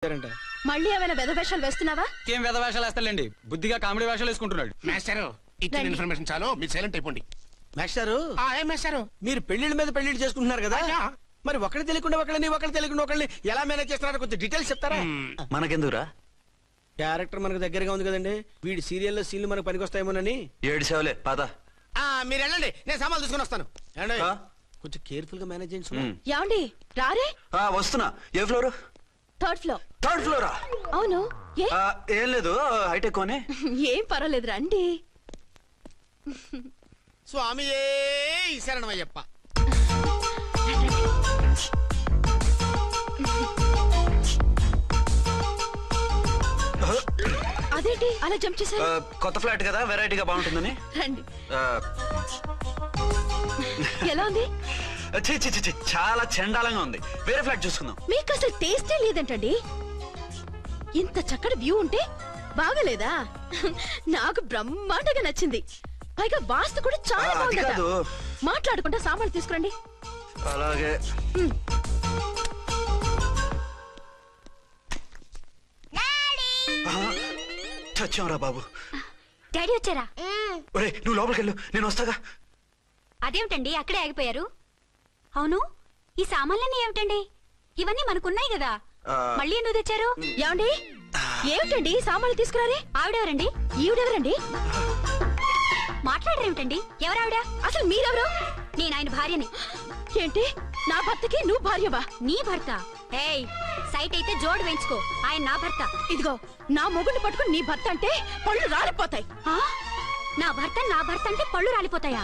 మళ్ళీ ఏమైనా వెధవేషాలు వేస్తున్నావా? ఏం వెధవేషాలు వేస్తాడండి, బుద్ధిగా కామెడీ వేషాలు వేసుకుంటున్నాడు. మాస్టారు ఇచ్చిన ఇన్ఫర్మేషన్ చాలు, మీరు సైలెంట్ అయిపోండి. మాస్టారు ఏం మాస్టారు, మీరు పెళ్లిళ్ళ మీద పెళ్లిళ్ళు చేసుకుంటున్నారు కదా, మరి ఒకళ్ళు తెలియకుండా ఒకళ్ళని తెలియకుండా ఒకళ్ళని ఎలా మేనేజ్ చేస్తున్నారో కొంచెం డీటెయిల్స్ చెప్తారా? మనకెందుకురా, క్యారెక్టర్ మనకు దగ్గరగా ఉంది కదండి, వీడి సీరియల్లో సీన్లు మనకు పనికొస్తాయేమోనని. 7 సేవలే పద. మీరు వెళ్ళండి, నేను సామాన్లు తీసుకుని వస్తాను. కొంచెం కేర్ఫుల్ గా మేనేజ్ చేయండి. ఏమండి రారే? వస్తున్నా. ఏ ఫ్లోర్? 3rd floor. 3rd ఫ్లోరా? అవును. ఏం లేదు, హైటెక్ కోనే. ఏం పర్వాలేదు రండి. స్వామియే శరణమయ్యప్ప. అదేంటి అలా జంప్ చేశారు? కొత్త ఫ్లాట్ కదా, వెరైటీగా బాగుంటుందని. రండి. ఎలా ఉంది? చాలా చండాలంగా ఉంది, వేరే ఫ్లాట్ చూసుకుందాం. మీకు అసలు టేస్టే లేదంటండి. ఇంత చక్కటి వ్యూ ఉంటే బాగలేదా? నాకు బ్రహ్మాండంగా నచ్చింది. పైగా వాస్తు కూడా చాలా బాగుంది. మాట్లాడుకుంటా సామాన్లు తీసుకురండి. అలాగే. చచ్చాంరా బాబు. డాడీ వచ్చారా? ఒరే నువ్వు లోపలికి వెళ్ళు, నేను వస్తాగా. అదేమిటండి అక్కడే ఆగిపోయారు? అవును, ఈ సామాన్లన్నీ ఏమిటండి? ఇవన్నీ మనకున్నాయి కదా, మళ్ళీ ఎందుకు తెచ్చారు? ఏమండి ఏమిటండి సామాన్లు తీసుకురారే? ఆవిడెవరండి? ఈవిడెవరండి? మాట్లాడరేమిటండి? ఎవరావిడ? అసలు మీరెవరు? నేను ఆయన భార్యని. ఏంటి నా భర్తకి నువ్వు భార్యవా? నీ భర్త? ఏయ్, సైట్ అయితే జోడు వేయించుకో, ఆయన నా భర్త. ఇదిగో నా మొగుడిని పట్టుకుని నీ భర్త అంటే పళ్ళు రాలిపోతాయి. నా భర్త అంటే పళ్ళు రాలిపోతాయా?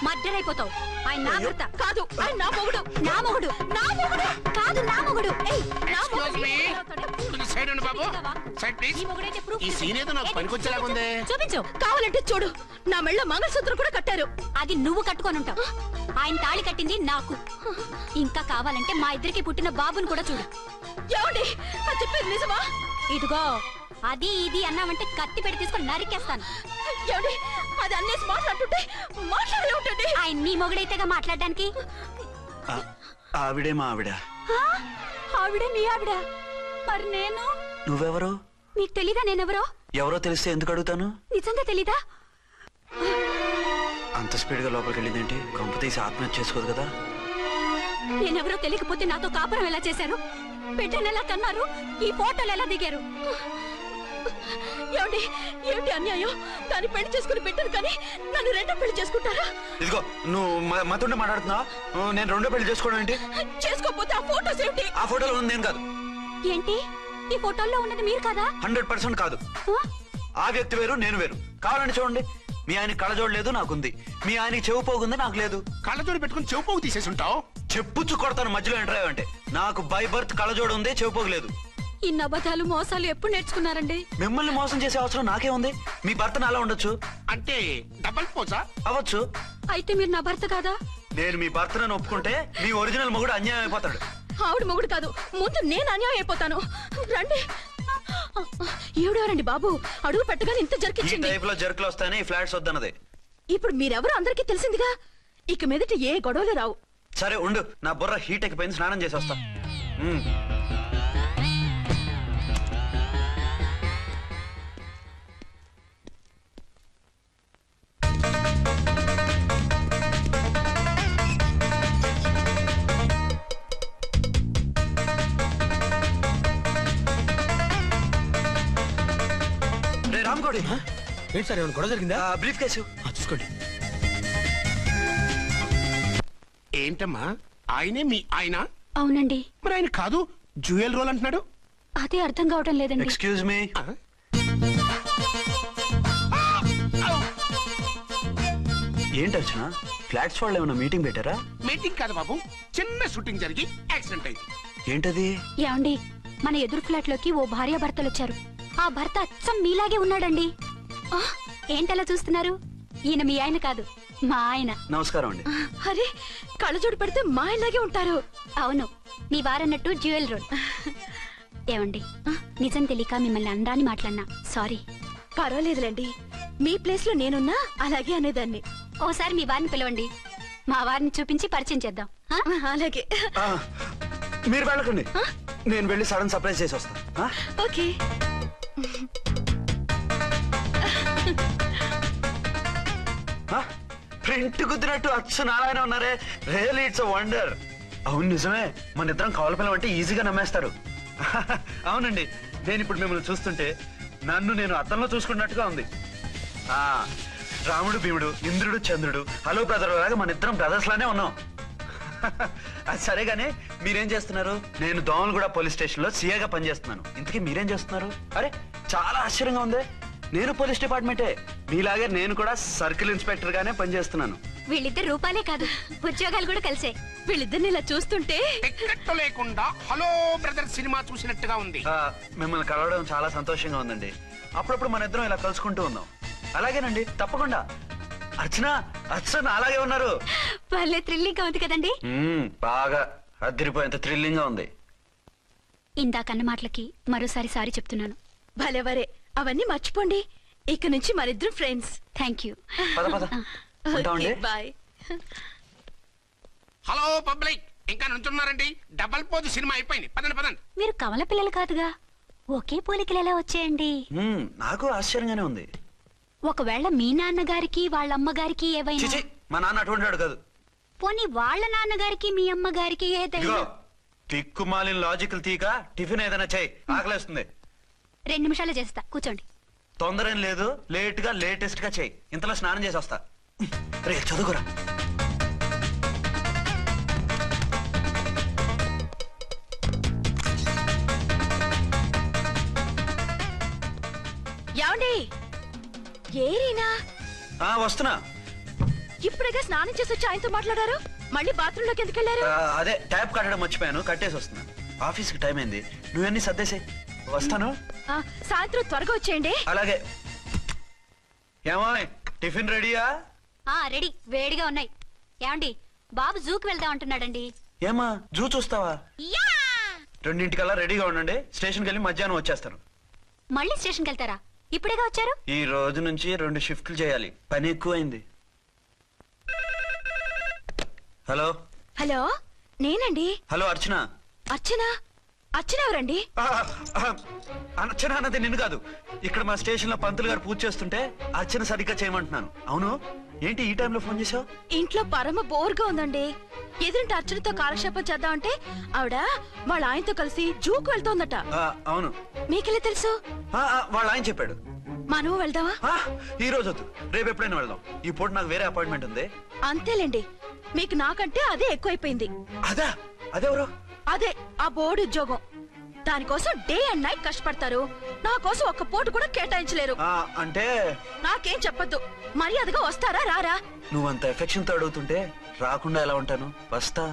మర్డర్ అయిపోతావు. ఆయన నా భర్త కాదు, ఆయన నా మొగుడు. నా మొగుడు? నా మొగుడు కాదు, నా మొగుడు. చూపించు. కావాలంటే చూడు, నా మెళ్ళ మంగళసూత్రం కూడా కట్టారు. అది నువ్వు కట్టుకొని ఉంటావు, ఆయన తాళి కట్టింది నాకు. ఇంకా కావాలంటే మా ఇద్దరికి పుట్టిన బాబుని కూడా చూడు. ఏమండి అది చెప్పేది నిజమా? ఇదిగో అది ఇది అన్నావంటే కత్తి పెట్టి తీసుకొని నరికేస్తాను. ఏమండి అది అన్నేసి మాట్లాడుతుంటే మాట్లాడే ఉంటుంది. ఆయన నీ మొగుడైతేగా మాట్లాడడానికి. ఆవిడే మా ఆవిడ. ఆవిడే మీ ఆవిడ? మరి నేను? నువ్వెవరు? నీకు తెలీదా నేనెవరో? ఎవరో తెలిస్తే ఎందుకు అడుగుతాను? నిజంగా తెలీదా? అంత స్పీడ్ గా లోపలికి వెళ్ళిందేంటి? కొంప తీసి ఆత్మహత్య చేసుకోదు కదా. నేనెవరో తెలియకపోతే నాతో కాపురం ఎలా చేశారు? బిడ్డను ఎలా కన్నారు? ఈ ఫోటోలు ఎలా దిగారు? ఏమండి ఏమిటి అన్యాయం? దాన్ని పెళ్లి చేసుకుని పెట్టాను కానీ నన్ను రెండో పెళ్లి చేసుకుంటారా? ఇదిగో నువ్వు మతుండే మాట్లాడుతున్నా. నేను రెండో పెళ్లి చేసుకోవడం ఏంటి? చేసుకోకపోతే ఆ ఫోటోస్ ఏమిటి? ఆ ఫోటోలో ఉంది నేను కాదు. ఏంటి ఈ ఫోటోల్లో ఉన్నది మీరు కాదా? 100% కాదు. ఆ వ్యక్తి వేరు, నేను వేరు. కావాలంటే చూడండి, మీ ఆయన కళ్ళజోడు లేదు, నాకుంది. మీ ఆయనకి చెవు పోగుంది, నాకు లేదు. కళ్ళజోడు పెట్టుకుని చెవు పోగు తీసేసి ఉంటావు. చెప్పుచ్చు కొడతాను మధ్యలో ఎంటర్ అంటే. నాకు బై బర్త్ కళ్ళజోడు ఉంది, చెవు పోగు లేదు. ఈ అబద్ధాలు మోసాలు ఎప్పుడు నేర్చుకున్నారండి? మిమ్మల్ని మోసం చేసే అవసరం నాకే ఉంది. మీ భర్తను అలా ఉండొచ్చు. అంటే డబల్ పోసా? అవ్వచ్చు. అయితే మీరు నా భర్త కాదా? నేను మీ భర్తను ఒప్పుకుంటే మీ ఒరిజినల్ మొగుడు అన్యాయం అయిపోతాడు. ఆవిడ మొగుడు కాదు, ముందు నేను అన్యాయం అయిపోతాను. రండి. ఈవిడెవరండి బాబు? అడుగు పెట్టగానే ఇంత జరికిచ్చింది. ఈ టైప్ లో జర్కులు వస్తాయని ఈ ఫ్లాట్స్ వద్దన్నది. ఇప్పుడు మీరెవరో అందరికీ తెలిసిందిగా, ఇక మీదట ఏ గొడవలు రావు. సరే ఉండు, నా బుర్ర హీట్ ఎక్కిపోయింది, స్నానం చేసి వస్తా. రామ్కోడి ఏంటి సార్, ఏమైనా గొడవ జరిగిందా? బ్రీఫ్ కేసు చూసుకోండి. ఏంటమ్మా, ఆయనే మీ ఆయన? అవునండి. మరి ఆయన కాదు, జ్యూయల్ రోల్ అంటున్నాడు. అదే అర్థం కావటం లేదండి. Excuse me. ఏంటి అర్చన, ఫ్లాట్స్ వాళ్ళు ఏమైనా మీటింగ్ పెట్టారా? మీటింగ్ కాదు బాబు, చిన్న షూటింగ్ జరిగి యాక్సిడెంట్ అయింది. ఏంటది? ఏమండి, మన ఎదురు ఫ్లాట్ లోకి ఓ భార్య భర్తలు వచ్చారు. ఆ భర్త అచ్చం మీలాగే ఉన్నాడండి. ఏంటలా చూస్తున్నారు? ఈయన మీ ఆయన కాదు, మా ఆయన. నమస్కారం అండి. అరే కళ్ళజోడు పెడితే మా ఇలాగే ఉంటారు. అవును, మీ వారన్నట్టు జ్యువెల్ రోడ్. ఏమండి, నిజం తెలియక మిమ్మల్ని అందాన్ని మాట్లాడినా సారీ. పర్వాలేదులేండి, మీ ప్లేస్ లో నేనున్నా అలాగే అనేదాన్ని. ఓసారి మీ వారిని పిలవండి, మా వారిని చూపించి పరిచయం చేద్దాం. అలాగే. మీరు వెళ్ళకండి. నేను వెళ్ళి సడన్ సర్ప్రైజ్ చేసి వస్తాను. ఓకే. ప్రింట్ కుదిరినట్టు అచ్చు నారాయణ ఉన్నారే, రియల్లీ ఇట్స్ అ వండర్. అవును నిజమే, మన ఇద్దరం కవల పిల్లం అంటే ఈజీగా నమ్మేస్తారు. అవునండి, నేను ఇప్పుడు మిమ్మల్ని చూస్తుంటే నన్ను నేను అద్దంలో చూసుకున్నట్టుగా ఉంది. ఆ రాముడు భీముడు, ఇంద్రుడు చంద్రుడు, హలో బ్రదర్ లాగా మన ఇద్దరం బ్రదర్స్ లానే ఉన్నాం. అది సరేగానే మీరేం చేస్తున్నారు? నేను దోమలగూడ పోలీస్ స్టేషన్ లో సీఏగా పనిచేస్తున్నాను. ఇంతకీ మీరేం చేస్తున్నారు? అరే చాలా ఆశ్చర్యంగా ఉంది. నేను పోలీస్ డిపార్ట్మెంటే, మీలాగే నేను కూడా సర్కిల్ ఇన్స్పెక్టర్ గానే పనిచేస్తున్నాను. వీళ్ళిద్దరు రూపాలే కాదు, ఉద్యోగాలు కూడా కలిసే. వీళ్ళిద్దరిని ఇలా చూస్తుంటే టికెట్ లేకుండా హలో బ్రదర్ సినిమా చూసినట్టుగా ఉంది. మిమ్మల్ని కలవడం చాలా సంతోషంగా ఉందండి. అప్పుడప్పుడు మన ఇద్దరం ఇలా కలుసుకుంటూ ఉందాం. అలాగేనండి, తప్పకుండా. అర్చన అర్చన అలాగే ఉన్నారు. వాళ్ళే థ్రిల్లింగ్ గా ఉంది కదండి. బాగా అదిరిపోయేంత థ్రిల్లింగ్ గా ఉంది. ఇందాకన్న మాటలకి మరోసారి సారీ చెప్తున్నాను. భలేవరే, అవన్నీ మర్చిపోండి. ఇక నుంచి మరిద్దరం ఫ్రెండ్స్. Thank you. పద పద ఉంటామండి. బాయ్. హలో పబ్లిక్, ఇంకా నుంచున్నారండి? డబల్ పోజ్ సినిమా అయిపోయింది. పదండి పదండి. మీరు కమల పిల్లలు కాదుగా, ఒకే పోలికలు ఎలా వచ్చాయండి? నాకు ఆశ్చర్యంగానే ఉంది. ఒకవేళ మీ నాన్నగారికి వాళ్ళ అమ్మగారికి ఏవైనా, చిచి, మా నాన్న అటువంటి వాడు కాదు. పోనీ వాళ్ళ నాన్నగారికి మీ అమ్మగారికి ఏదైనా. ఇదిగో తిక్కుమాలిన లాజికల్ తీక టిఫిన్ ఏదైనా చేయి, ఆకలేస్తుంది. 2 నిమిషాలు చేస్తా, కూర్చోండి. తొందర ఏం లేదు, లేట్ గా లేటెస్ట్ గా చేయి. ఇంతలో స్నానం చేసి వస్తా. రే చదువుకురా. ఏమండి? ఏరీనా? వస్తున్నా. ఇప్పుడేగా స్నానం చేసి వచ్చి ఆయనతో మాట్లాడారు, మళ్ళీ బాత్రూమ్ లోకి ఎందుకు వెళ్ళారు? అదే ట్యాప్ కట్టడం మర్చిపోయాను, కట్టేసి వస్తున్నాను. ఆఫీస్ కి టైం అయింది, నువ్వన్నీ సర్దేసే. వస్తాను. సాయంత్రం త్వరగా వచ్చేయండి. అలాగే. ఏమో టిఫిన్ రెడీయా? రెడీ, వేడిగా ఉన్నాయి. ఏమండి, బాబు జూకి వెళ్దాం అంటున్నాడండి. ఏమా జూ చూస్తావా? యా! 2:00 రెడీగా ఉండండి, స్టేషన్కి వెళ్ళి మధ్యాహ్నం వచ్చేస్తాను. మళ్ళీ స్టేషన్కి వెళ్తారా? ఇప్పుడేగా వచ్చారు. ఈ రోజు నుంచి 2 షిఫ్ట్లు చేయాలి, పని ఎక్కువైంది. హలో హలో, నేనండి. హలో అర్చన. అర్చన? అర్చన ఎవరండి? అర్చన అన్నది నిన్ను కాదు. ఇక్కడ మా స్టేషన్ లో పంతులు గారు పూజ చేస్తుంటే అర్చన సరిగ్గా చేయమంటున్నాను. అవును, ఏంటి ఈ టైంలో ఫోన్ చేసావు? ఇంట్లో పరమ బోర్గా ఉందండి. ఎదురింటి అర్చనతో కాలక్షేపం చేద్దామంటే ఆవిడ వాళ్ళ ఆయనతో కలిసి జూకు వెళ్తోందట. అవును. మీకెళ్ళి తెలుసు? వాళ్ళ ఆయన చెప్పాడు. మనము వెళ్దామా? ఈ రోజు వద్దు, రేపు ఎప్పుడైనా వెళ్దాం. ఈ పూట నాకు వేరే అపాయింట్మెంట్ ఉంది. అంతేలేండి, మీకు నాకంటే అదే ఎక్కువైపోయింది. అదా? అదెవరు? అదే ఆ బోర్డు ఉద్యోగం. దానికోసం డే అండ్ నైట్ కష్టపడతారు. నా కోసం ఒక్క పూట కూడా కేటాయించలేరు. అంటే నాకేం చెప్పొద్దు, మర్యాదగా వస్తారా రారా? నువ్వంత ఎఫెక్షన్ తో అడుగుతుంటే రాకుండా ఎలా ఉంటాను? వస్తా.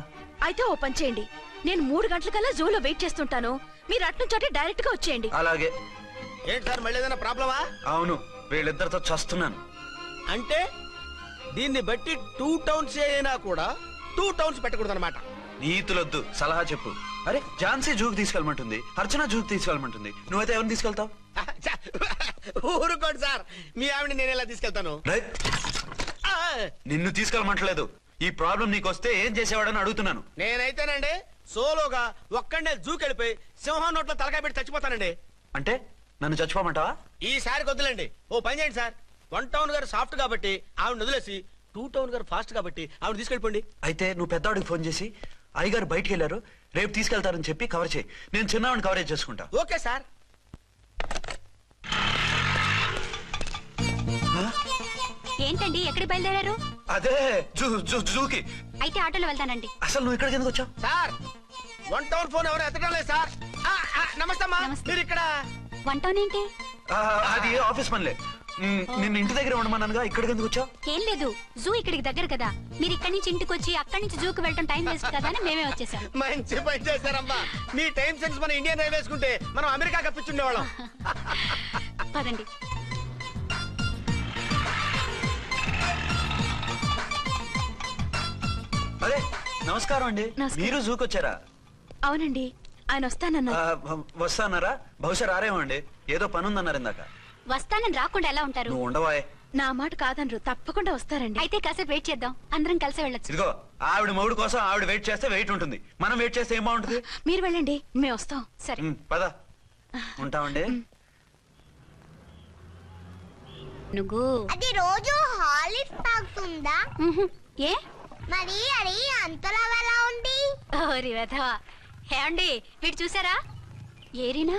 అయితే ఓ పని చేయండి, నేను 3 గంటలకల్లా జూలో వెయిట్ చేస్తుంటాను. మీరు అట్నుంచి డైరెక్ట్ గా వచ్చేయండి. అలాగే. ఏంటి సార్, మళ్ళీ ఏదైనా ప్రాబ్లమా? అవును, వీళ్ళిద్దరితో చస్తున్నాను. అంటే దీన్ని బట్టి 2 టౌన్స్ అయినా కూడా 2 టౌన్స్ పెట్టకూడదు అనమాట. నీతులొద్దు, సలహా చెప్పు. అరే ఝాన్సీ జూకి తీసుకెళ్ళమంటుంది, అర్చన జూకి తీసుకెళ్ళమంటుంది. నువ్వైతే ఎవరిని తీసుకెళ్తావు? ఊరుకోండి సార్, మీ ఆవిడ నేను ఎలా తీసుకెళ్తాను? నిన్ను తీసుకెళ్ళమంటలేదు. ఈ ప్రాబ్లం నీకొస్తే ఏం చేసేవాడని అడుగుతున్నాను. నేనైతేనండి సోలోగా ఒక్కడే జూకెళ్ళిపోయి సింహం నోట్లో తలకాయ పెట్టి చచ్చిపోతానండి. అంటే నన్ను చచ్చిపోమంటావా? ఈసారి వద్దులేండి, ఓ పని చేయండి సార్. 1 టౌన్ గారు సాఫ్ట్ కాబట్టి ఆవిడ వదిలేసి 2 టౌన్ గారు ఫాస్ట్ కాబట్టి ఆవిడ తీసుకెళ్ళిపోండి. అయితే నువ్వు పెద్దవాడికి ఫోన్ చేసి అయ్యగారు బయటికి వెళ్ళారు, రేపు తీసుకెళ్తారని చెప్పి కవర్ చేయి. నేను చిన్నవాడిని కవరేజ్ చేసుకుంటా. Okay sir. ఏంటండి, ఎక్కడికి బయలుదేరారు? అదే జూకి. అయితే ఆటోలో వెళ్తానండి. అసలు నువ్వు ఇక్కడికి ఎందుకు వచ్చావు? సార్ 1 టౌన్ ఫోన్ ఎవరు ఎత్తడం లేదు సార్. నమస్తే అమ్మా. నమస్తే. మీరు ఇక్కడ? 1 టౌన్ ఏంటి? అది ఆఫీస్ పనిలే. నిన్ను ఇంటి దగ్గర ఉండమన్నానుగా, ఇక్కడికి ఎందుకు వచ్చావు? ఏం లేదు, జూ ఇక్కడికి దగ్గర కదా. మీరు ఇక్కడి నుంచి ఇంటికి వచ్చి అక్కడి నుంచి జూకి వెళ్ళటం టైం వేస్ట్ కదా అని మేమే వచ్చేసాం. మంచి పని చేశారమ్మా. మీ టైం సెన్స్ మన ఇండియన్ రైల్వేస్ కుంటే మనం అమెరికా కప్పించుండేవాళ్ళం. పదండి. అరే నమస్కారం అండి. నమస్కారం. మీరు జూకి వచ్చారా? అవునండి, ఆయన వస్తానన్నా. వస్తానారా? బహుశా రారేమో అండి, ఏదో పని ఉందన్నారు ఇందాక. వస్తానని రాకుండా ఎలా ఉంటారు? నువ్వు ఉండవాయ్, నా మాట కాదనరు, తప్పకుండా వస్తారండి. అయితే కాసేపు వెయిట్ చేద్దాం, అందరం కలిసి వెళ్ళొచ్చు. ఇదిగో ఆవిడ మొగుడు కోసం ఆవిడ వెయిట్ చేస్తే వెయిట్ ఉంటుంది, మనం వెయిట్ చేస్తే ఏం బాగుంటుంది. మీరు వెళ్ళండి, మేము వస్తాం. సరే. పద ఉంటామండి. నువ్వు అది రోజు హాలిక్స్ తాగుతుందా? ఏ మరి అది అంతలా ఎలా ఉంది? ఓరి వెధవా. ఏమండి వీడు చూసారా? ఏరినా